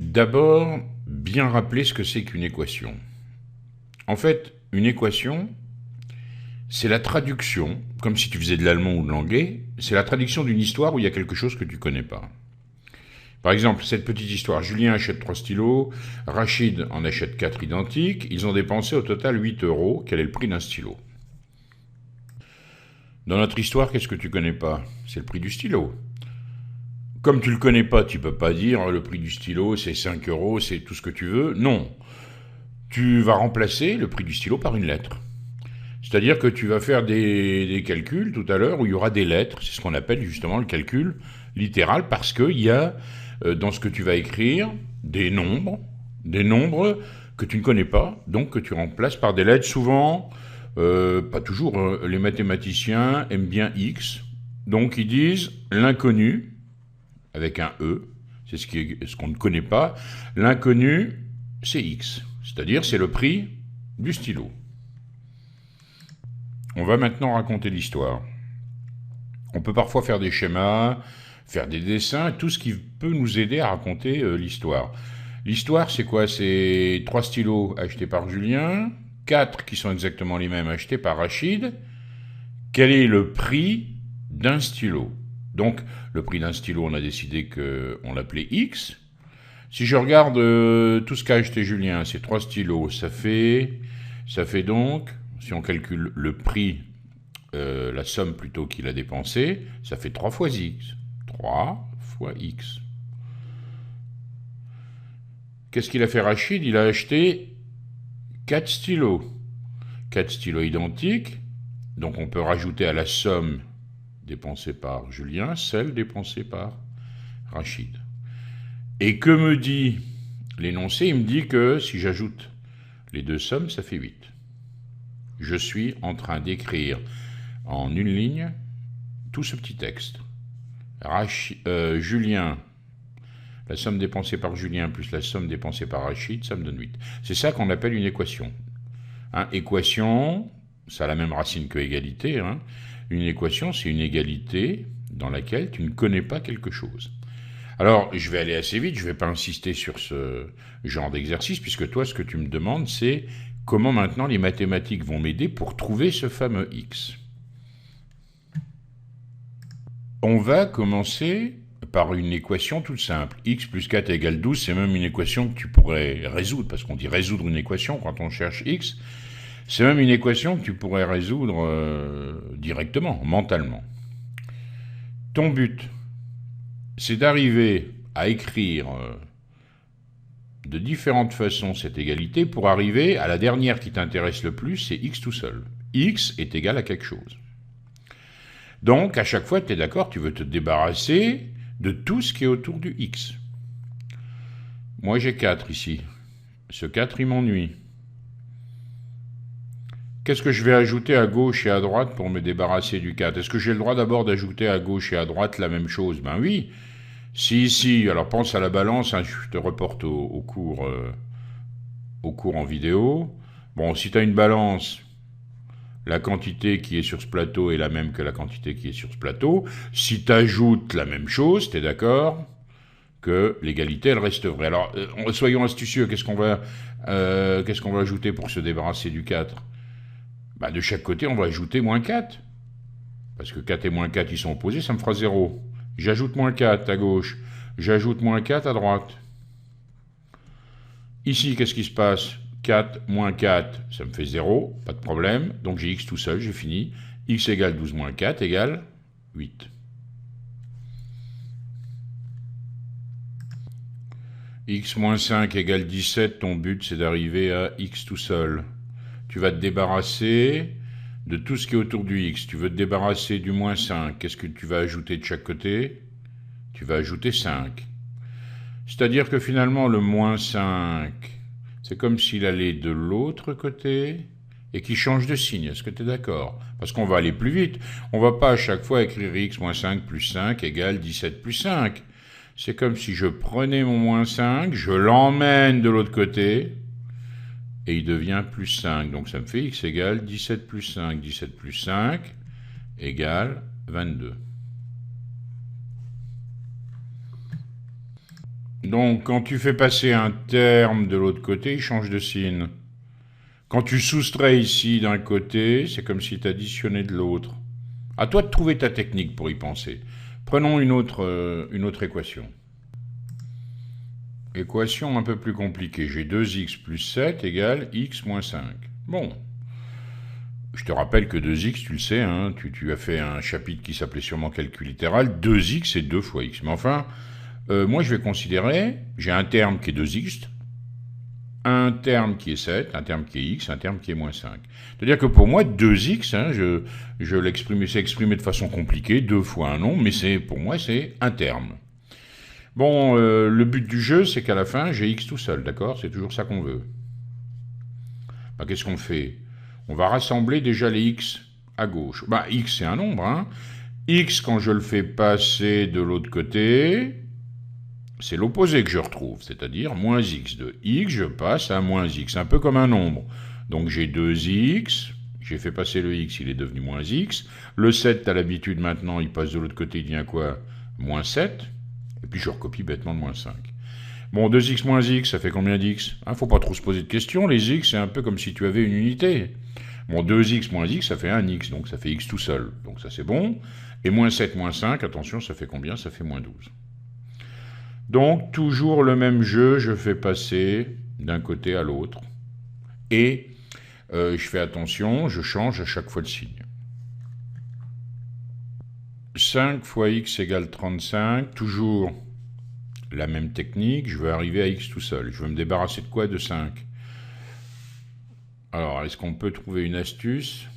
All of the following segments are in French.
D'abord, bien rappeler ce que c'est qu'une équation. En fait, une équation, c'est la traduction, comme si tu faisais de l'allemand ou de l'anglais, c'est la traduction d'une histoire où il y a quelque chose que tu connais pas. Par exemple, cette petite histoire, Julien achète 3 stylos, Rachid en achète 4 identiques, ils ont dépensé au total 8 euros, quel est le prix d'un stylo? Dans notre histoire, qu'est-ce que tu connais pas? C'est le prix du stylo. Comme tu le connais pas, tu peux pas dire le prix du stylo c'est 5 euros, c'est tout ce que tu veux. Non. Tu vas remplacer le prix du stylo par une lettre. C'est-à-dire que tu vas faire des calculs tout à l'heure où il y aura des lettres. C'est ce qu'on appelle justement le calcul littéral parce qu'il y a dans ce que tu vas écrire des nombres que tu ne connais pas, donc que tu remplaces par des lettres. Souvent, pas toujours, les mathématiciens aiment bien X. Donc ils disent l'inconnu, avec un E, c'est ce qu'on ne connaît pas. L'inconnu, c'est X, c'est-à-dire c'est le prix du stylo. On va maintenant raconter l'histoire. On peut parfois faire des schémas, faire des dessins, tout ce qui peut nous aider à raconter l'histoire. L'histoire, c'est quoi? C'est 3 stylos achetés par Julien, 4 qui sont exactement les mêmes achetés par Rachid. Quel est le prix d'un stylo? Donc, le prix d'un stylo, on a décidé qu'on l'appelait X. Si je regarde tout ce qu'a acheté Julien, c'est 3 stylos, ça fait donc, si on calcule le prix, la somme plutôt qu'il a dépensée, ça fait 3 fois X. 3 fois X. Qu'est-ce qu'il a fait Rachid? Il a acheté 4 stylos. 4 stylos identiques, donc on peut rajouter à la somme dépensée par Julien, celle dépensée par Rachid. Et que me dit l'énoncé? Il me dit que si j'ajoute les deux sommes, ça fait 8. Je suis en train d'écrire en une ligne tout ce petit texte. Julien, la somme dépensée par Julien plus la somme dépensée par Rachid, ça me donne 8. C'est ça qu'on appelle une équation. Équation, ça a la même racine que égalité. Une équation, c'est une égalité dans laquelle tu ne connais pas quelque chose. Alors, je vais aller assez vite, je ne vais pas insister sur ce genre d'exercice, puisque toi, ce que tu me demandes, c'est comment maintenant les mathématiques vont m'aider pour trouver ce fameux X. On va commencer par une équation toute simple. X plus 4 égale 12, c'est même une équation que tu pourrais résoudre, parce qu'on dit résoudre une équation quand on cherche X. C'est même une équation que tu pourrais résoudre directement, mentalement. Ton but, c'est d'arriver à écrire de différentes façons cette égalité pour arriver à la dernière qui t'intéresse le plus, c'est X tout seul. X est égal à quelque chose. Donc, à chaque fois, tu es d'accord, tu veux te débarrasser de tout ce qui est autour du X. Moi, j'ai 4 ici. Ce 4, il m'ennuie. Qu'est-ce que je vais ajouter à gauche et à droite pour me débarrasser du 4? Est-ce que j'ai le droit d'abord d'ajouter à gauche et à droite la même chose? Ben oui. Si, alors pense à la balance, je te reporte au cours en vidéo. Bon, si tu as une balance, la quantité qui est sur ce plateau est la même que la quantité qui est sur ce plateau. Si tu ajoutes la même chose, tu es d'accord que l'égalité, elle reste vraie. Alors, soyons astucieux, qu'est-ce qu'on va ajouter pour se débarrasser du 4? Bah, de chaque côté, on va ajouter moins 4. Parce que 4 et moins 4, ils sont opposés, ça me fera 0. J'ajoute moins 4 à gauche. J'ajoute moins 4 à droite. Ici, qu'est-ce qui se passe? 4 moins 4, ça me fait 0, pas de problème. Donc j'ai x tout seul, j'ai fini. X égale 12 moins 4 égale 8. X moins 5 égale 17, ton but c'est d'arriver à x tout seul. Tu vas te débarrasser de tout ce qui est autour du x. Tu veux te débarrasser du moins 5. Qu'est-ce que tu vas ajouter de chaque côté? Tu vas ajouter 5. C'est-à-dire que finalement, le moins 5, c'est comme s'il allait de l'autre côté et qu'il change de signe. Est-ce que tu es d'accord? Parce qu'on va aller plus vite. On ne va pas à chaque fois écrire x moins 5 plus 5 égale 17 plus 5. C'est comme si je prenais mon moins 5, je l'emmène de l'autre côté, et il devient plus 5. Donc ça me fait x égale 17 plus 5. 17 plus 5 égale 22. Donc, quand tu fais passer un terme de l'autre côté, il change de signe. Quand tu soustrais ici d'un côté, c'est comme si tu additionnais de l'autre. À toi de trouver ta technique pour y penser. Prenons une autre équation. Équation un peu plus compliquée. J'ai 2x plus 7 égale x moins 5. Bon. Je te rappelle que 2x, tu le sais, hein, tu as fait un chapitre qui s'appelait sûrement calcul littéral. 2x, c'est 2 fois x. Mais enfin, moi je vais considérer, j'ai un terme qui est 2x, un terme qui est 7, un terme qui est x, un terme qui est moins 5. C'est-à-dire que pour moi, 2x, hein, je l'exprime, c'est exprimé de façon compliquée, 2 fois un nombre, mais pour moi, c'est un terme. Bon, le but du jeu, c'est qu'à la fin, j'ai x tout seul, d'accord? C'est toujours ça qu'on veut. Ben, qu'est-ce qu'on fait? On va rassembler déjà les x à gauche. Ben, x, c'est un nombre, hein. X, quand je le fais passer de l'autre côté, c'est l'opposé que je retrouve, c'est-à-dire moins x. De x, je passe à moins x, un peu comme un nombre. Donc j'ai 2x, j'ai fait passer le x, il est devenu moins x. Le 7, tu as l'habitude maintenant, il passe de l'autre côté, il devient quoi? Moins 7. Et puis je recopie bêtement de moins 5. Bon, 2x moins x, ça fait combien d'x? Faut pas trop se poser de questions, les x, c'est un peu comme si tu avais une unité. Bon, 2x moins x, ça fait 1x, donc ça fait x tout seul. Donc ça c'est bon. Et moins 7 moins 5, attention, ça fait combien? Ça fait moins 12. Donc, toujours le même jeu, je fais passer d'un côté à l'autre. Et je fais attention, je change à chaque fois le signe. 5 fois x égale 35, toujours la même technique, je veux arriver à x tout seul. Je veux me débarrasser de quoi? De 5. Alors, est-ce qu'on peut trouver une astuce?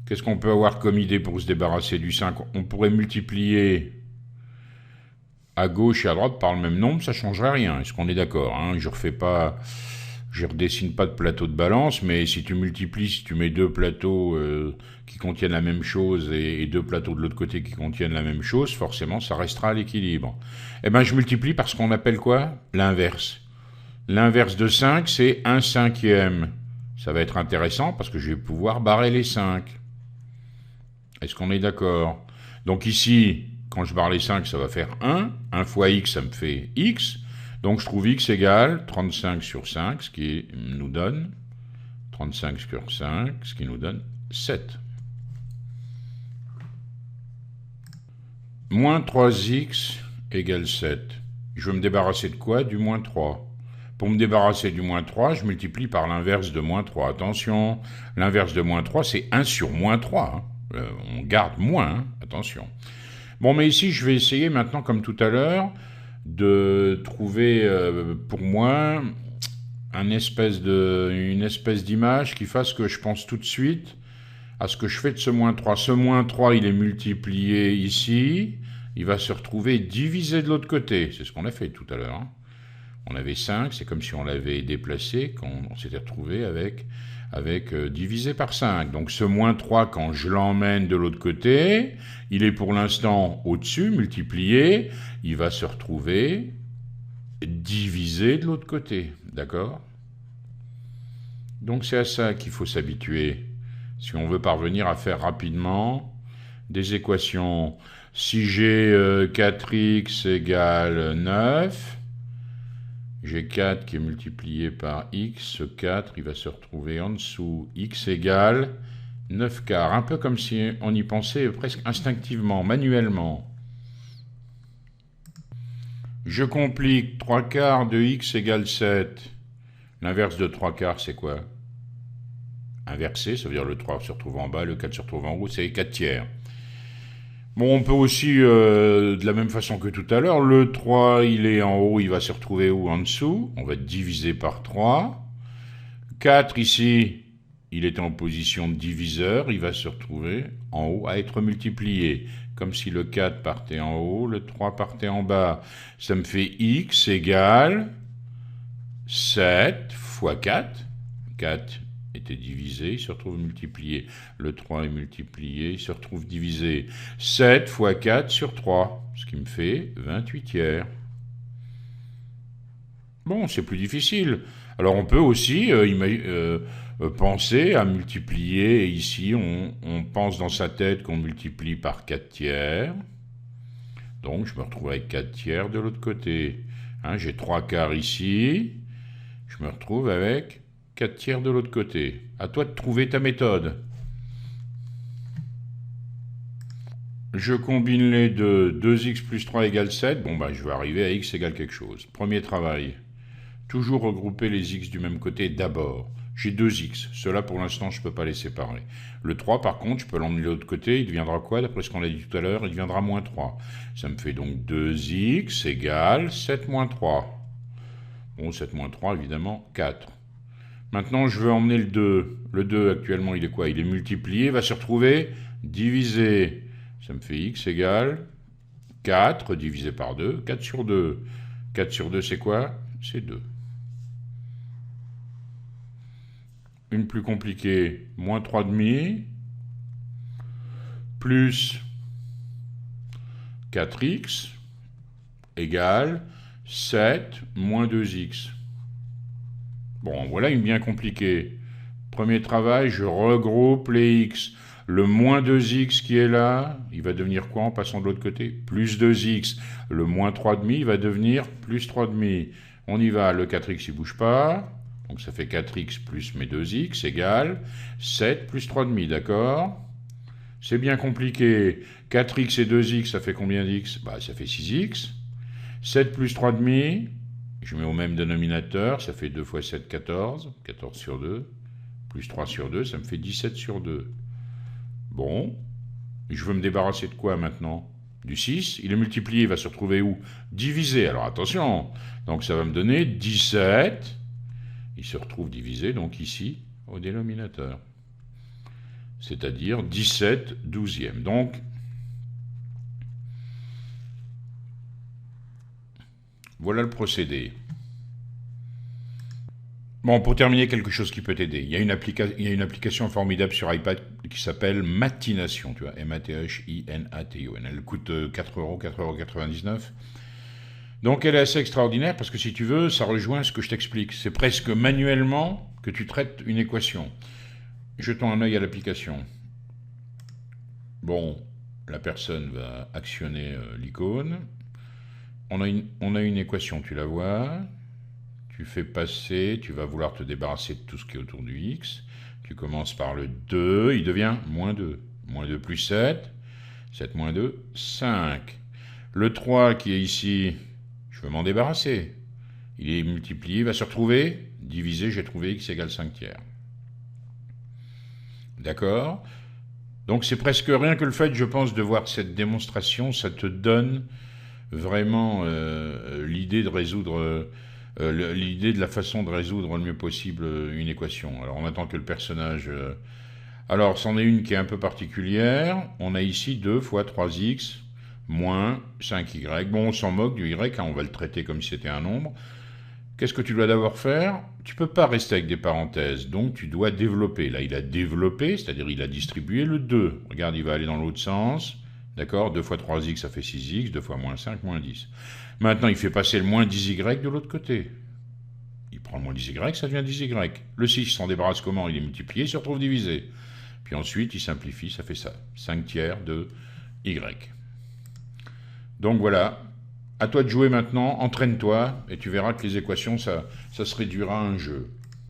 Qu'est-ce qu'on peut avoir comme idée pour se débarrasser du 5? On pourrait multiplier à gauche et à droite par le même nombre, ça ne changerait rien. Est-ce qu'on est d'accord, hein? Je redessine pas de plateau de balance, mais si tu multiplies, si tu mets deux plateaux qui contiennent la même chose et deux plateaux de l'autre côté qui contiennent la même chose, forcément, ça restera à l'équilibre. Eh bien, je multiplie par ce qu'on appelle quoi? L'inverse. L'inverse de 5, c'est 1/5. Ça va être intéressant parce que je vais pouvoir barrer les 5. Est-ce qu'on est d'accord? Donc ici, quand je barre les 5, ça va faire 1. 1 fois x, ça me fait x. Donc je trouve x égale 35 sur 5, ce qui nous donne 35 sur 5, ce qui nous donne 7. Moins 3x égale 7. Je veux me débarrasser de quoi? Du moins 3. Pour me débarrasser du moins 3, je multiplie par l'inverse de moins 3. Attention, l'inverse de moins 3, c'est 1 sur moins 3. On garde moins, hein. Attention. Bon, mais ici, je vais essayer maintenant, comme tout à l'heure, de trouver pour moi une espèce d'image qui fasse que je pense tout de suite à ce que je fais de ce moins 3. Ce moins 3, il est multiplié ici, il va se retrouver divisé de l'autre côté. C'est ce qu'on a fait tout à l'heure, hein. On avait 5, c'est comme si on l'avait déplacé, qu'on s'était retrouvé avec divisé par 5. Donc ce moins 3, quand je l'emmène de l'autre côté, il est pour l'instant au-dessus, multiplié, il va se retrouver divisé de l'autre côté. D'accord? Donc c'est à ça qu'il faut s'habituer. Si on veut parvenir à faire rapidement des équations. Si j'ai 4x égale 9... J'ai 4 qui est multiplié par x, ce 4, il va se retrouver en dessous. X égale 9 quarts, un peu comme si on y pensait presque instinctivement, manuellement. Je complique 3 quarts de x égale 7. L'inverse de 3 quarts, c'est quoi? Inversé, ça veut dire le 3 se retrouve en bas, le 4 se retrouve en haut, c'est 4 tiers. Bon, on peut aussi, de la même façon que tout à l'heure, le 3, il est en haut, il va se retrouver où? En dessous. On va diviser par 3. 4, ici, il est en position de diviseur, il va se retrouver en haut à être multiplié. Comme si le 4 partait en haut, le 3 partait en bas. Ça me fait x égale 7 fois 4. 4 était divisé, il se retrouve multiplié. Le 3 est multiplié, il se retrouve divisé. 7 fois 4 sur 3, ce qui me fait 28 tiers. Bon, c'est plus difficile. Alors on peut aussi penser à multiplier. Ici, on pense dans sa tête qu'on multiplie par 4 tiers. Donc je me retrouve avec 4 tiers de l'autre côté. Hein, j'ai 3 quarts ici. Je me retrouve avec 4 tiers de l'autre côté. À toi de trouver ta méthode. Je combine les deux. 2x plus 3 égale 7. Bon, ben, je vais arriver à x égale quelque chose. Premier travail. Toujours regrouper les x du même côté d'abord. J'ai 2x. Cela, pour l'instant, je ne peux pas les séparer. Le 3, par contre, je peux l'emmener de l'autre côté. Il deviendra quoi, d'après ce qu'on a dit tout à l'heure? Il deviendra moins 3. Ça me fait donc 2x égale 7 moins 3. Bon, 7 moins 3, évidemment, 4. Maintenant, je veux emmener le 2. Le 2, actuellement, il est quoi? Il est multiplié, il va se retrouver divisé. Ça me fait x égale 4 divisé par 2, 4 sur 2. 4 sur 2, c'est quoi? C'est 2. Une plus compliquée, moins 3,5 plus 4x égale 7 moins 2x. Bon, voilà une bien compliquée. Premier travail, je regroupe les x. Le moins 2x qui est là, il va devenir quoi en passant de l'autre côté? Plus 2x. Le moins 3,5 va devenir plus 3,5. On y va, le 4x il bouge pas. Donc ça fait 4x plus mes 2x égale 7 plus 3,5, d'accord? C'est bien compliqué. 4x et 2x, ça fait combien d'x? Bah, ça fait 6x. 7 plus 3,5, je mets au même dénominateur, ça fait 2 fois 7, 14. 14 sur 2. Plus 3 sur 2, ça me fait 17 sur 2. Bon, je veux me débarrasser de quoi maintenant? Du 6, il est multiplié, il va se retrouver où? Divisé, alors attention. Donc ça va me donner 17. Il se retrouve divisé, donc ici, au dénominateur. C'est-à-dire 17 douzièmes. Donc, voilà le procédé. Bon, pour terminer, quelque chose qui peut t'aider. Il y a une application formidable sur iPad qui s'appelle Matination, tu vois, M-A-T-H-I-N-A-T-I-O-N. Elle coûte 4 euros, 4,99 €. Donc elle est assez extraordinaire parce que si tu veux, ça rejoint ce que je t'explique. C'est presque manuellement que tu traites une équation. Jetons un œil à l'application. Bon, la personne va actionner l'icône. On a une équation, tu la vois. Tu fais passer, tu vas vouloir te débarrasser de tout ce qui est autour du x. Tu commences par le 2, il devient moins 2. Moins 2 plus 7. 7 moins 2, 5. Le 3 qui est ici, je veux m'en débarrasser. Il est multiplié, il va se retrouver divisé, j'ai trouvé x égale 5 tiers. D'accord? Donc c'est presque rien que le fait, je pense, de voir cette démonstration, ça te donne vraiment l'idée de résoudre... l'idée de la façon de résoudre le mieux possible une équation. Alors on attend que le personnage... Alors c'en est une qui est un peu particulière. On a ici 2 fois 3x moins 5y. Bon, on s'en moque du y, hein, on va le traiter comme si c'était un nombre. Qu'est-ce que tu dois d'abord faire? Tu ne peux pas rester avec des parenthèses, donc tu dois développer. Là, il a développé, c'est-à-dire il a distribué le 2. Regarde, il va aller dans l'autre sens. D'accord? 2 fois 3x, ça fait 6x. 2 fois moins 5, moins 10. Maintenant, il fait passer le moins 10y de l'autre côté. Il prend le moins 10y, ça devient 10y. Le 6 s'en débarrasse comment? Il est multiplié, il se retrouve divisé. Puis ensuite, il simplifie, ça fait ça. 5 tiers de y. Donc voilà, à toi de jouer maintenant, entraîne-toi, et tu verras que les équations, ça se réduira à un jeu.